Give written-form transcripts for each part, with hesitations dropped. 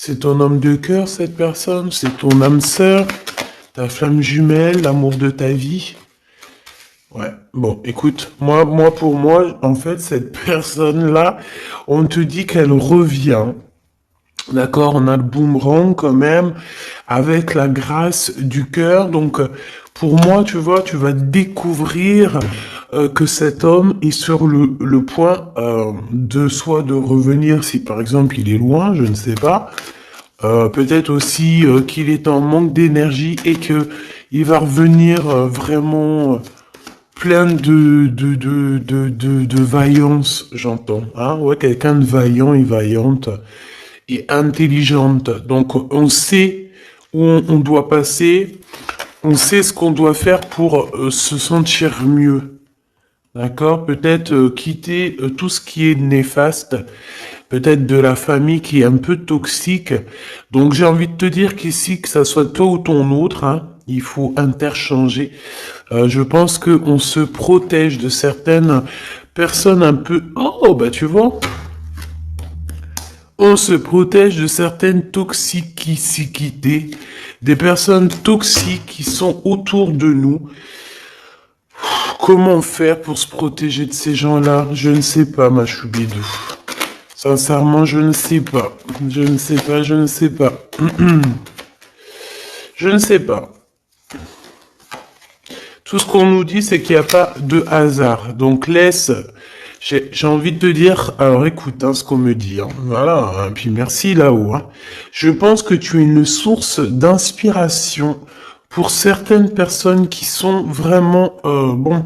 C'est ton homme de cœur, cette personne, c'est ton âme sœur, ta flamme jumelle, l'amour de ta vie. Ouais, bon, écoute, pour moi, en fait, cette personne-là, on te dit qu'elle revient. D'accord, on a le boomerang quand même, avec la grâce du cœur. Donc, pour moi, tu vois, tu vas découvrir que cet homme est sur le point de soit de revenir, si par exemple il est loin, je ne sais pas. Peut-être aussi qu'il est en manque d'énergie et que il va revenir vraiment plein de vaillance, j'entends. Hein, ouais, quelqu'un de vaillant et vaillante et intelligente. Donc, on sait où on doit passer, on sait ce qu'on doit faire pour se sentir mieux. D'accord? Peut-être quitter tout ce qui est néfaste, peut-être de la famille qui est un peu toxique. Donc, j'ai envie de te dire qu'ici, que ça soit toi ou ton autre, hein, il faut interchanger. Je pense que on se protège de certaines personnes un peu... Oh, bah tu vois, on se protège de certaines toxicités, des personnes toxiques qui sont autour de nous. Comment faire pour se protéger de ces gens-là? Je ne sais pas, ma choubidou. Sincèrement, je ne sais pas. Je ne sais pas, je ne sais pas. Je ne sais pas. Tout ce qu'on nous dit, c'est qu'il n'y a pas de hasard. Donc laisse... J'ai envie de te dire, alors écoute hein, ce qu'on me dit, hein, voilà, hein, puis merci là-haut. Hein. Je pense que tu es une source d'inspiration pour certaines personnes qui sont vraiment, bon,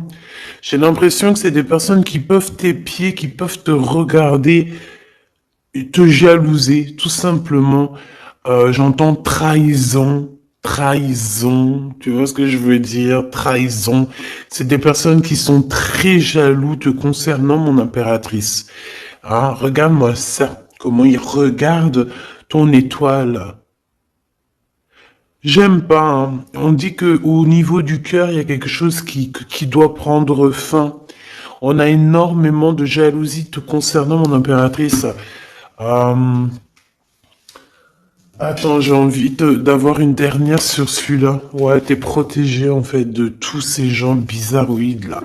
j'ai l'impression que c'est des personnes qui peuvent t'épier, qui peuvent te regarder, et te jalouser, tout simplement. J'entends trahison, trahison, tu vois ce que je veux dire, trahison. C'est des personnes qui sont très jaloux te concernant, mon impératrice. Ah, regarde-moi ça, comment ils regardent ton étoile. J'aime pas, hein. On dit que au niveau du cœur, il y a quelque chose qui doit prendre fin. On a énormément de jalousie te concernant, mon impératrice. Euh, Attends, j'ai envie d'avoir une dernière sur celui-là. Ouais, t'es protégé en fait de tous ces gens bizarroïdes là.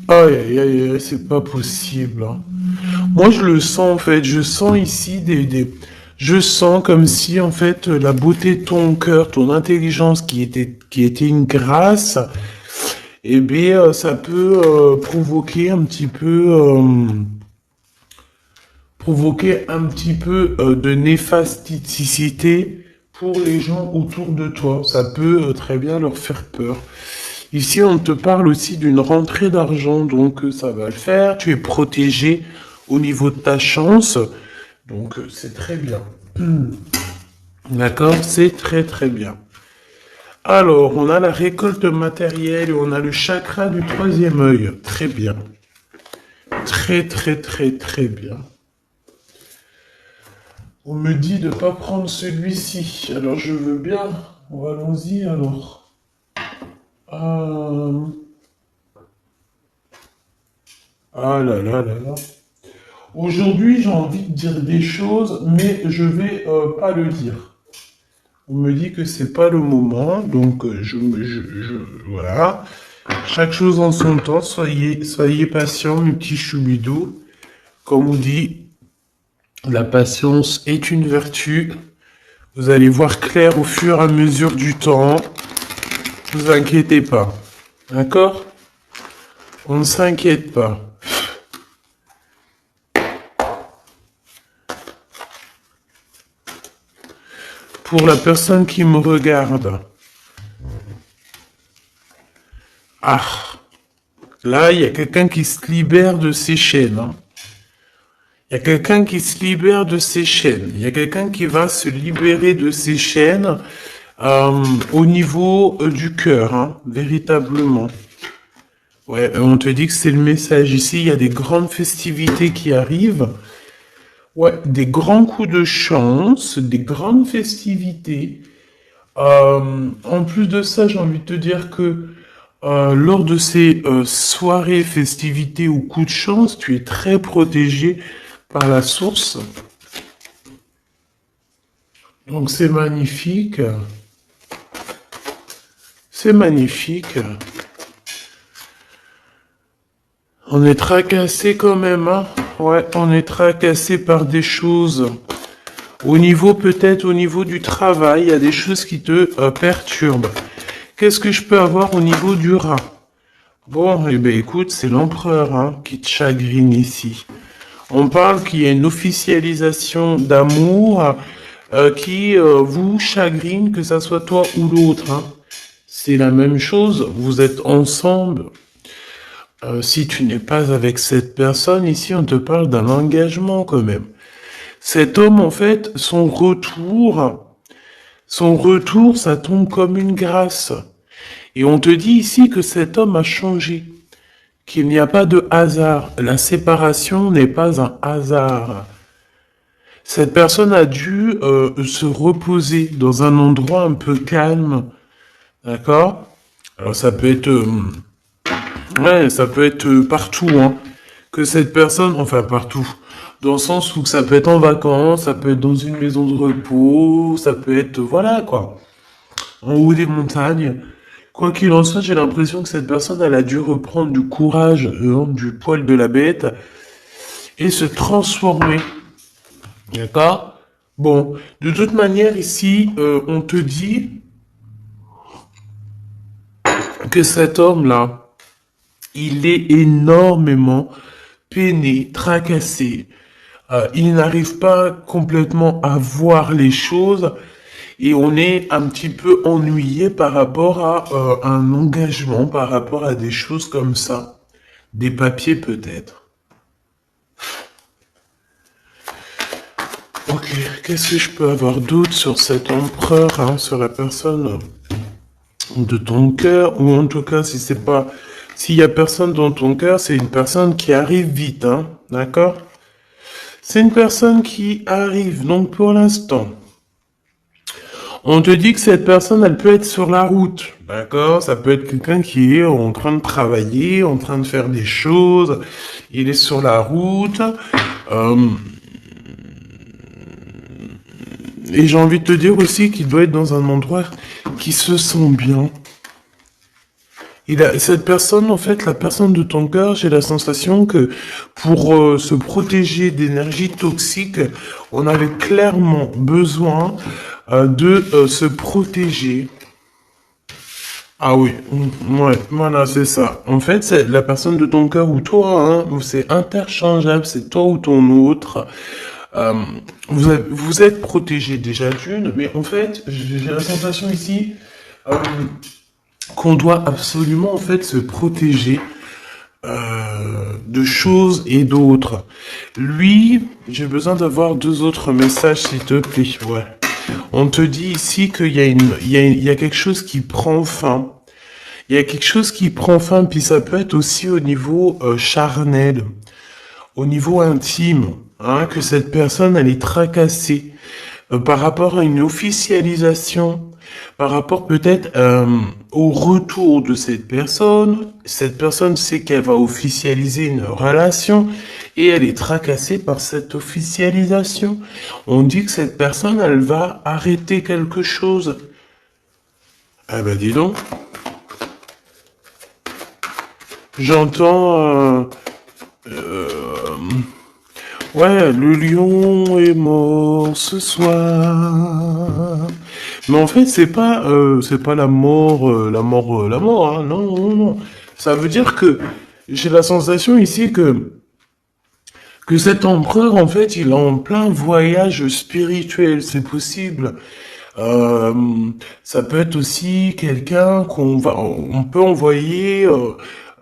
Aïe, aïe, aïe, aïe, c'est pas possible. Hein. Moi, je le sens en fait. Je sens ici je sens comme si en fait la beauté de ton cœur, ton intelligence qui était une grâce, eh bien, ça peut provoquer un petit peu. Provoquer un petit peu de néfasticité pour les gens autour de toi. Ça peut très bien leur faire peur. Ici, on te parle aussi d'une rentrée d'argent, donc ça va le faire. Tu es protégé au niveau de ta chance, donc c'est très bien. D'accord? C'est très très bien. Alors, on a la récolte matérielle et on a le chakra du troisième œil. Très bien. Très très très très bien. On me dit de pas prendre celui-ci. Alors je veux bien. Allons-y alors. Ah là là là là. Aujourd'hui j'ai envie de dire des choses, mais je vais pas le dire. On me dit que c'est pas le moment, donc voilà. Chaque chose en son temps. Soyez patients, mes petits choubidous. Comme on dit. La patience est une vertu. Vous allez voir clair au fur et à mesure du temps. Ne vous inquiétez pas. D'accord? On ne s'inquiète pas. Pour la personne qui me regarde. Ah. Là, il y a quelqu'un qui se libère de ses chaînes. Hein. Il y a quelqu'un qui se libère de ses chaînes. Il y a quelqu'un qui va se libérer de ses chaînes au niveau du cœur, hein, véritablement. Ouais, on te dit que c'est le message ici. Il y a des grandes festivités qui arrivent. Ouais, des grands coups de chance, des grandes festivités. En plus de ça, j'ai envie de te dire que lors de ces soirées, festivités ou coups de chance, tu es très protégé par la source. Donc c'est magnifique. C'est magnifique. On est tracassé quand même, hein. Ouais, on est tracassé par des choses. Au niveau, peut-être au niveau du travail, il y a des choses qui te perturbent. Qu'est-ce que je peux avoir au niveau du rat? Bon, eh ben écoute, c'est l'empereur hein, qui te chagrine ici. On parle qu'il y a une officialisation d'amour qui vous chagrine, que ça soit toi ou l'autre. Hein. C'est la même chose, vous êtes ensemble. Si tu n'es pas avec cette personne, ici on te parle d'un engagement quand même. Cet homme, en fait, son retour, ça tombe comme une grâce. Et on te dit ici que cet homme a changé, qu'il n'y a pas de hasard. La séparation n'est pas un hasard. Cette personne a dû se reposer dans un endroit un peu calme, d'accord? Alors ça peut être, ouais, ça peut être partout, hein. Que cette personne, enfin partout, dans le sens où ça peut être en vacances, ça peut être dans une maison de repos, ça peut être, voilà quoi, en haut des montagnes. Quoi qu'il en soit, j'ai l'impression que cette personne, elle a dû reprendre du courage, du poil de la bête, et se transformer. D'accord? Bon, de toute manière, ici, on te dit que cet homme-là, il est énormément peiné, tracassé. Il n'arrive pas complètement à voir les choses et on est un petit peu ennuyé par rapport à un engagement, par rapport à des choses comme ça. Des papiers peut-être. Ok, qu'est-ce que je peux avoir d'autre sur cet empereur, hein, sur la personne de ton cœur, ou en tout cas, si c'est pas, s'il y a personne dans ton cœur, c'est une personne qui arrive vite, hein, d'accord? C'est une personne qui arrive, donc pour l'instant. On te dit que cette personne, elle peut être sur la route, d'accord? Ça peut être quelqu'un qui est en train de travailler, en train de faire des choses. Il est sur la route. Euh, et j'ai envie de te dire aussi qu'il doit être dans un endroit qui se sent bien. Cette personne, en fait, la personne de ton cœur, j'ai la sensation que pour se protéger d'énergie toxique, on avait clairement besoin de se protéger. Ah oui, ouais, voilà, c'est ça. En fait, c'est la personne de ton cœur ou toi, hein, c'est interchangeable, c'est toi ou ton autre. Euh, vous êtes protégé déjà d'une, mais en fait, j'ai la sensation ici euh, qu'on doit absolument en fait se protéger de choses et d'autres. Lui, j'ai besoin d'avoir deux autres messages, s'il te plaît. Ouais. On te dit ici qu'il y a il y a quelque chose qui prend fin. Il y a quelque chose qui prend fin, puis ça peut être aussi au niveau charnel, au niveau intime, hein, que cette personne, elle est tracassée par rapport à une officialisation, par rapport peut-être au retour de cette personne. Cette personne sait qu'elle va officialiser une relation et elle est tracassée par cette officialisation. On dit que cette personne, elle va arrêter quelque chose. Ah ben dis donc, j'entends... ouais, le lion est mort ce soir. Mais en fait, c'est pas la mort, hein. Non, non, non. Ça veut dire que j'ai la sensation ici que cet empereur, en fait, il est en plein voyage spirituel. C'est possible. Euh, Ça peut être aussi quelqu'un on peut envoyer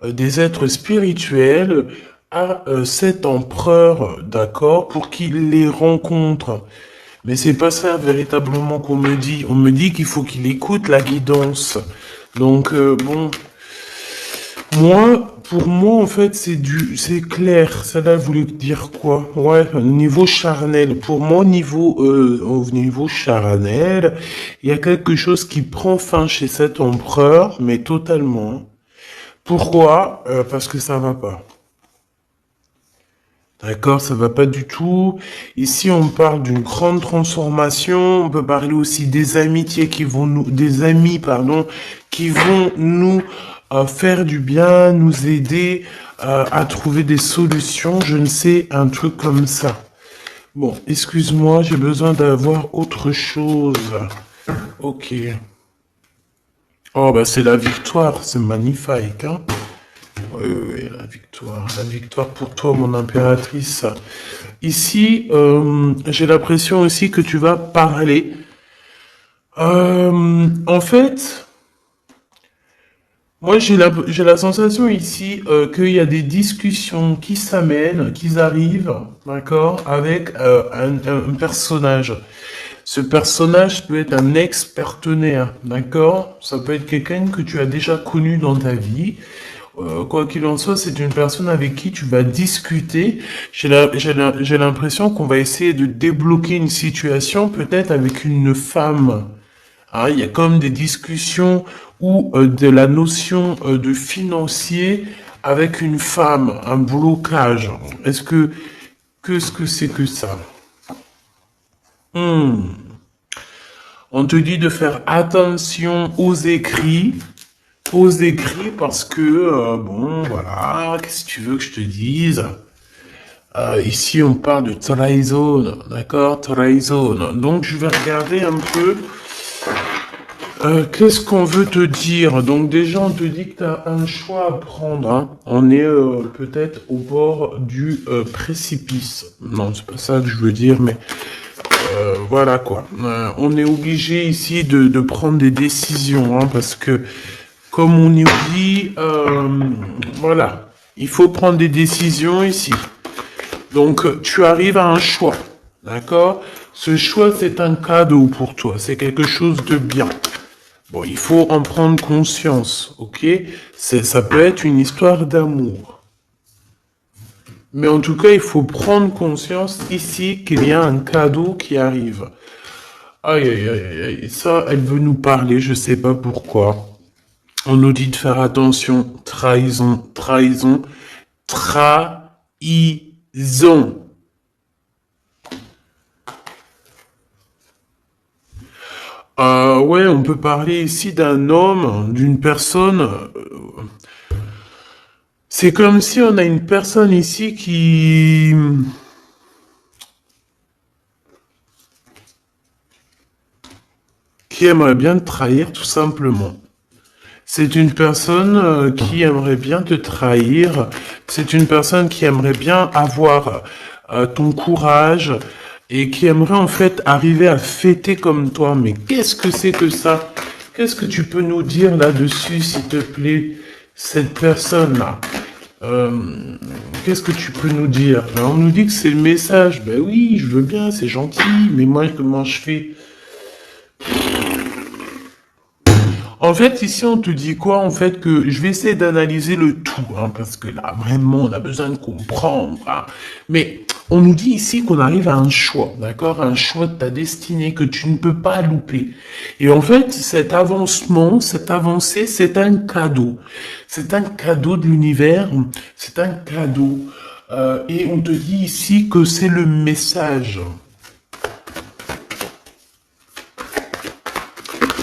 des êtres spirituels à cet empereur, d'accord, pour qu'il les rencontre. Mais c'est pas ça véritablement qu'on me dit. On me dit qu'il faut qu'il écoute la guidance. Donc bon, pour moi en fait c'est clair. Ça voulait dire quoi? Ouais, niveau charnel. Pour moi au niveau charnel, il y a quelque chose qui prend fin chez cet empereur, mais totalement. Pourquoi? Parce que ça va pas. D'accord, ça va pas du tout. Ici, on parle d'une grande transformation. On peut parler aussi des amitiés qui vont nous, des amis, pardon, qui vont nous faire du bien, nous aider à trouver des solutions. Je ne sais, un truc comme ça. Bon, excuse-moi, j'ai besoin d'avoir autre chose. Ok. Oh, bah c'est la victoire, c'est magnifique, hein. Oui, oui, oui, la victoire pour toi, mon impératrice. Ici, j'ai l'impression aussi que tu vas parler. En fait, moi j'ai la sensation ici qu'il y a des discussions qui s'amènent, qui arrivent, d'accord, avec un personnage. Ce personnage peut être un ex-partenaire, d'accord? Ça peut être quelqu'un que tu as déjà connu dans ta vie. Quoi qu'il en soit, c'est une personne avec qui tu vas discuter. J'ai l'impression qu'on va essayer de débloquer une situation, peut-être avec une femme. Hein, il y a comme des discussions ou de la notion de financier avec une femme, un blocage. Qu'est-ce que c'est que ça? On te dit de faire attention aux écrits parce que, bon, voilà, qu'est-ce que tu veux que je te dise? Ici, on parle de trahison, d'accord? Trahison. Donc, je vais regarder un peu, qu'est-ce qu'on veut te dire? Donc, déjà, on te dit que tu as un choix à prendre, hein. On est peut-être au bord du précipice. Non, c'est pas ça que je veux dire, mais voilà quoi. On est obligé ici de prendre des décisions, hein, parce que comme on y dit, voilà, il faut prendre des décisions ici. Donc tu arrives à un choix, d'accord? Ce choix c'est un cadeau pour toi, c'est quelque chose de bien. Bon, il faut en prendre conscience, ok? Ça peut être une histoire d'amour. Mais en tout cas, il faut prendre conscience ici qu'il y a un cadeau qui arrive. Aïe, aïe, aïe, aïe, ça, elle veut nous parler, je sais pas pourquoi. On nous dit de faire attention, trahison, trahison, trahison. Ouais, on peut parler ici d'un homme, d'une personne. C'est comme si on a une personne ici qui aimerait bien te trahir tout simplement. C'est une personne qui aimerait bien te trahir. C'est une personne qui aimerait bien avoir ton courage et qui aimerait en fait arriver à fêter comme toi. Mais qu'est-ce que c'est que ça? Qu'est-ce que tu peux nous dire là-dessus, s'il te plaît, cette personne-là? Qu'est-ce que tu peux nous dire? Ben, on nous dit que c'est le message. Ben oui, je veux bien, c'est gentil, mais moi, comment je fais? En fait, ici, on te dit quoi? En fait, que je vais essayer d'analyser le tout, hein, parce que là, vraiment, on a besoin de comprendre, hein. Mais on nous dit ici qu'on arrive à un choix, d'accord? Un choix de ta destinée que tu ne peux pas louper. Et en fait, cet avancement, cette avancée, c'est un cadeau. C'est un cadeau de l'univers, c'est un cadeau. Et on te dit ici que c'est le message.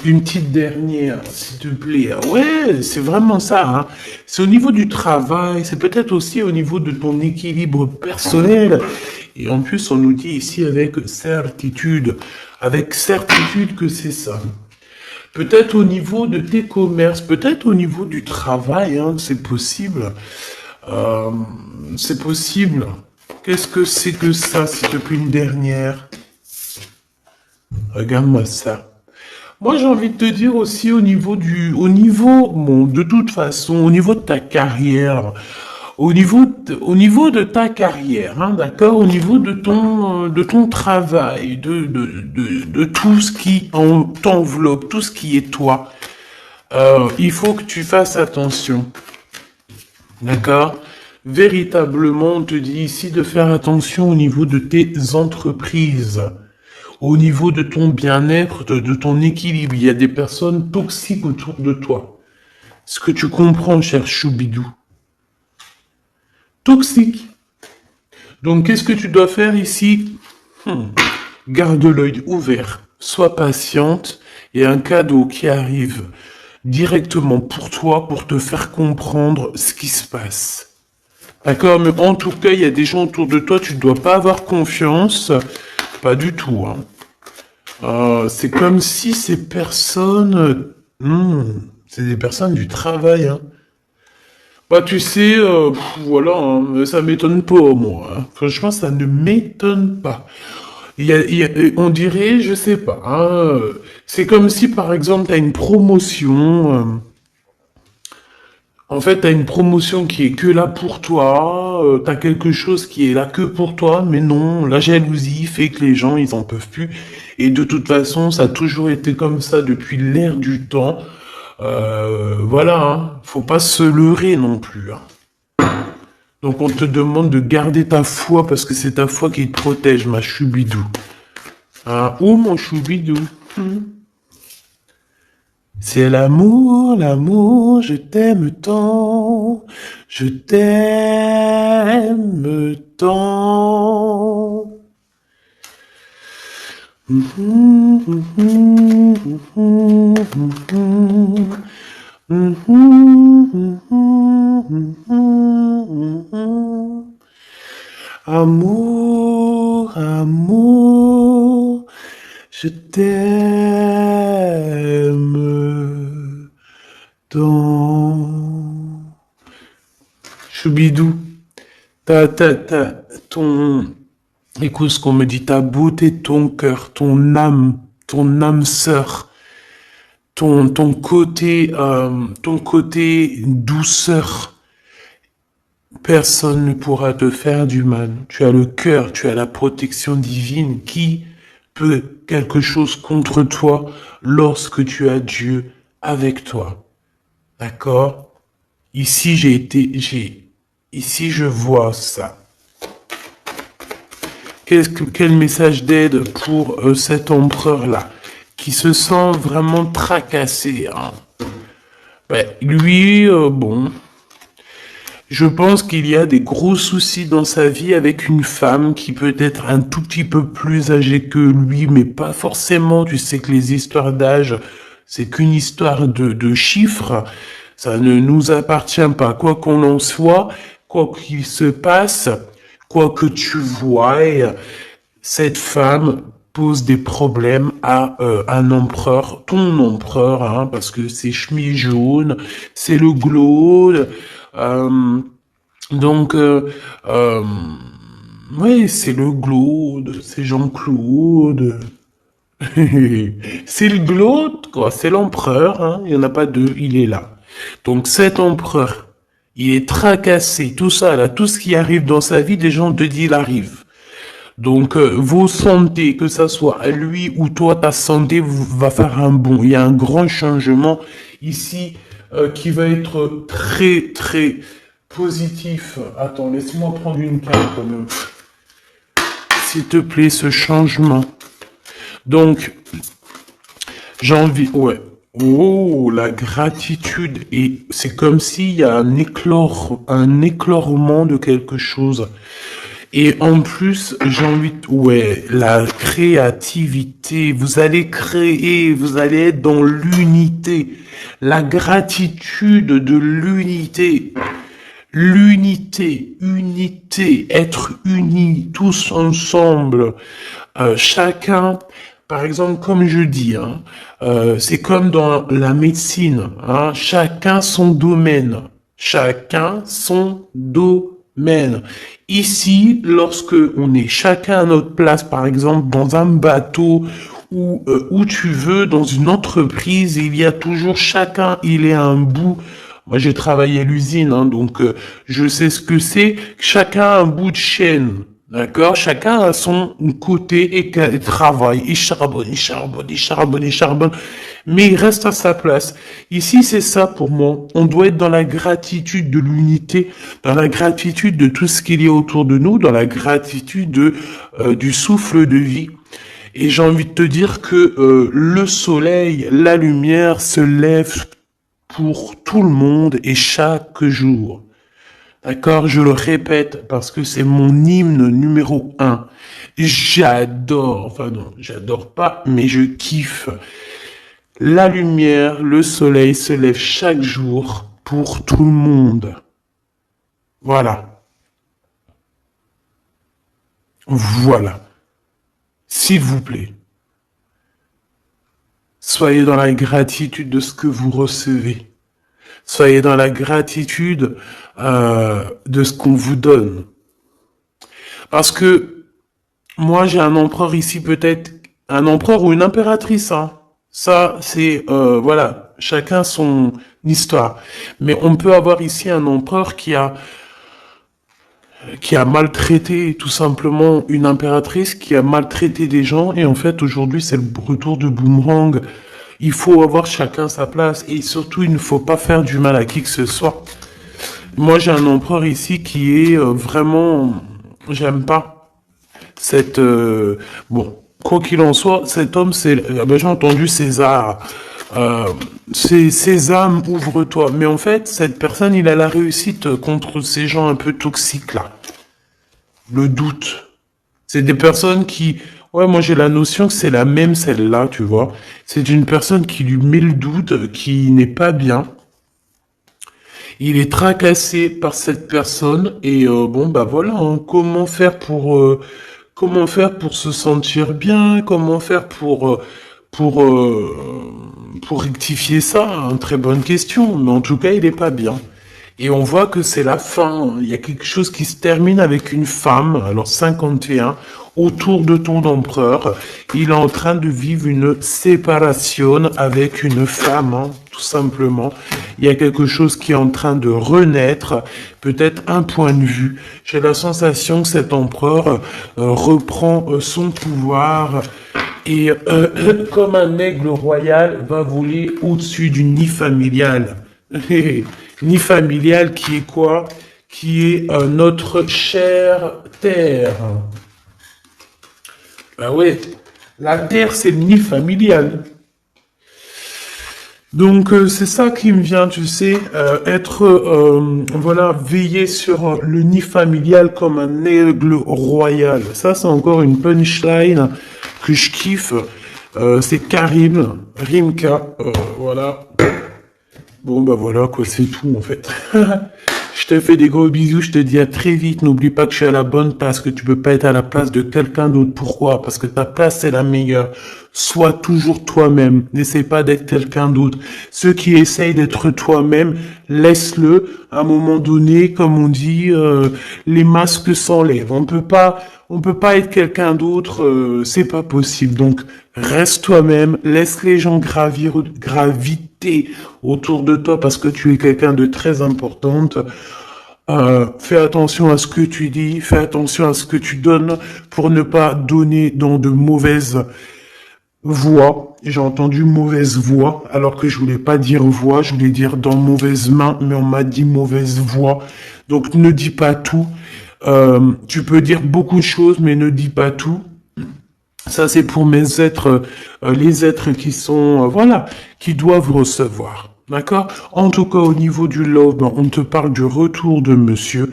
Une petite dernière, s'il te plaît. Ouais, c'est vraiment ça, hein. C'est au niveau du travail, c'est peut-être aussi au niveau de ton équilibre personnel. Et en plus, on nous dit ici avec certitude que c'est ça. Peut-être au niveau de tes commerces, peut-être au niveau du travail, hein, c'est possible. Euh, c'est possible. Qu'est-ce que c'est que ça, s'il te plaît, une dernière? Regarde-moi ça. Moi, j'ai envie de te dire aussi bon, de toute façon, au niveau de ta carrière, au niveau de ta carrière, hein, d'accord, au niveau de ton travail, de tout ce qui t'enveloppe, tout ce qui est toi, il faut que tu fasses attention, d'accord? Véritablement, on te dit ici de faire attention au niveau de tes entreprises. Au niveau de ton bien-être, de ton équilibre, il y a des personnes toxiques autour de toi. Est-ce que tu comprends, cher Choubidou? Toxique. Donc, qu'est-ce que tu dois faire ici? Garde l'œil ouvert, sois patiente, il y a un cadeau qui arrive directement pour toi pour te faire comprendre ce qui se passe. D'accord? Mais en tout cas, il y a des gens autour de toi, tu ne dois pas avoir confiance. Pas du tout, hein. C'est comme si ces personnes... c'est des personnes du travail, hein. Bah, tu sais, voilà, hein, ça m'étonne pas, moi, hein. Franchement, ça ne m'étonne pas. On dirait, je sais pas, hein, c'est comme si, par exemple, tu as une promotion... en fait, t'as une promotion qui est que là pour toi, t'as quelque chose qui est là que pour toi, mais non, la jalousie fait que les gens, ils en peuvent plus. Et de toute façon, ça a toujours été comme ça depuis l'ère du temps. Voilà, hein, faut pas se leurrer non plus, hein. Donc on te demande de garder ta foi parce que c'est ta foi qui te protège, ma choubidou. Ah, ou mon choubidou. C'est l'amour, l'amour, je t'aime tant, je t'aime tant. Amour, amour, je t'aime tant. Choubidou, ton, écoute ce qu'on me dit, ta beauté, ton cœur, ton âme sœur, ton côté douceur. Personne ne pourra te faire du mal. Tu as le cœur, tu as la protection divine. Qui peut quelque chose contre toi lorsque tu as Dieu avec toi? D'accord? Ici, ici, je vois ça. Quel message d'aide pour cet empereur-là, qui se sent vraiment tracassé, hein? Ben, lui, bon, je pense qu'il y a des gros soucis dans sa vie avec une femme qui peut être un tout petit peu plus âgée que lui, mais pas forcément. Tu sais que les histoires d'âge, c'est qu'une histoire de chiffres. Ça ne nous appartient pas. Quoi qu'on en soit, quoi qu'il se passe, quoi que tu vois, cette femme pose des problèmes à un empereur, ton empereur, hein, parce que c'est chemise jaune, c'est le glaude, donc, oui, c'est le glaude, c'est Jean-Claude, c'est le glaude, quoi, c'est l'empereur, hein, il n'y en a pas deux, il est là. Donc cet empereur, il est tracassé, tout ça, là, tout ce qui arrive dans sa vie, des gens te disent, il arrive. Donc, vos santé, que ça soit à lui ou toi, ta santé va faire un bond. Il y a un grand changement ici qui va être très, très positif. Attends, laisse-moi prendre une carte quand même. S'il te plaît, ce changement. Donc, j'ai envie... Ouais. Oh, la gratitude. Et c'est comme s'il y a un éclorement de quelque chose. Et en plus, j'ai envie de... Ouais, la créativité. Vous allez créer, vous allez être dans l'unité. La gratitude de l'unité. L'unité, unité, être unis, tous ensemble. Chacun, par exemple, comme je dis, hein, c'est comme dans la médecine. Hein, chacun son domaine. Chacun son domaine. Ici, lorsque on est chacun à notre place, par exemple dans un bateau ou où tu veux, dans une entreprise, il y a toujours chacun, il est à un bout. Moi, j'ai travaillé à l'usine, hein, donc je sais ce que c'est. Chacun a un bout de chaîne, d'accord? Chacun a son côté et travaille, il charbonne, il charbonne, il charbonne, il charbonne, mais il reste à sa place. Ici, c'est ça pour moi. On doit être dans la gratitude de l'unité, dans la gratitude de tout ce qu'il y a autour de nous, dans la gratitude du souffle de vie. Et j'ai envie de te dire que le soleil, la lumière se lève pour tout le monde et chaque jour. D'accord, je le répète parce que c'est mon hymne numéro un. J'adore, enfin non, j'adore pas, mais je kiffe. La lumière, le soleil se lève chaque jour pour tout le monde. Voilà, voilà. S'il vous plaît, soyez dans la gratitude de ce que vous recevez. Soyez dans la gratitude de ce qu'on vous donne. Parce que moi, j'ai un empereur ici, peut-être un empereur ou une impératrice. Hein. Ça, c'est voilà, chacun son histoire. Mais on peut avoir ici un empereur qui a maltraité tout simplement une impératrice, qui a maltraité des gens. Et en fait, aujourd'hui, c'est le retour de boomerang. Il faut avoir chacun sa place et surtout, il ne faut pas faire du mal à qui que ce soit. Moi, j'ai un empereur ici qui est vraiment, j'aime pas cette, bon, quoi qu'il en soit, cet homme, c'est, j'ai entendu César. Euh, c'est Sésame, ouvre-toi. Mais en fait, cette personne, il a la réussite contre ces gens un peu toxiques là. Le doute. C'est des personnes qui, ouais, moi j'ai la notion que c'est la même celle-là, tu vois. C'est une personne qui lui met le doute, qui n'est pas bien. Il est tracassé par cette personne et bon bah voilà, hein, comment faire pour se sentir bien, comment faire pour euh, pour rectifier ça, hein, très bonne question, mais en tout cas il est pas bien. Et on voit que c'est la fin. Il y a quelque chose qui se termine avec une femme, alors 51, autour de ton empereur. Il est en train de vivre une séparation avec une femme, hein, tout simplement. Il y a quelque chose qui est en train de renaître, peut-être un point de vue. J'ai la sensation que cet empereur reprend son pouvoir et comme un aigle royal va voler au-dessus du nid familial. Nid familial qui est quoi? Qui est notre chère terre. Ben ouais, la terre c'est le nid familial. Donc c'est ça qui me vient, tu sais, être, voilà, veiller sur le nid familial comme un aigle royal. Ça c'est encore une punchline que je kiffe. C'est Karim, Rimka, voilà. Bon bah voilà quoi, c'est tout en fait. Je te fais des gros bisous, je te dis à très vite. N'oublie pas que je suis à la bonne place, que tu peux pas être à la place de quelqu'un d'autre. Pourquoi? Parce que ta place c'est la meilleure. Sois toujours toi-même. N'essaie pas d'être quelqu'un d'autre. Ceux qui essayent d'être toi-même, laisse-le. À un moment donné, comme on dit, les masques s'enlèvent. On peut pas être quelqu'un d'autre. C'est pas possible. Donc reste toi-même. Laisse les gens graviter autour de toi parce que tu es quelqu'un de très importante. Fais attention à ce que tu dis, fais attention à ce que tu donnes pour ne pas donner dans de mauvaises voix. J'ai entendu mauvaise voix alors que je voulais pas dire voix, je voulais dire dans mauvaise main, mais on m'a dit mauvaise voix. Donc ne dis pas tout. Tu peux dire beaucoup de choses, mais ne dis pas tout. Ça, c'est pour mes êtres, les êtres qui sont, voilà, qui doivent recevoir. D'accord? En tout cas, au niveau du love, ben, on te parle du retour de monsieur.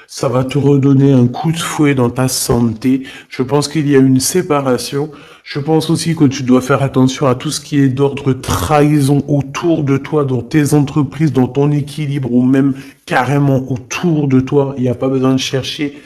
Ça va te redonner un coup de fouet dans ta santé. Je pense qu'il y a une séparation. Je pense aussi que tu dois faire attention à tout ce qui est d'ordre trahison autour de toi, dans tes entreprises, dans ton équilibre ou même carrément autour de toi. Il n'y a pas besoin de chercher.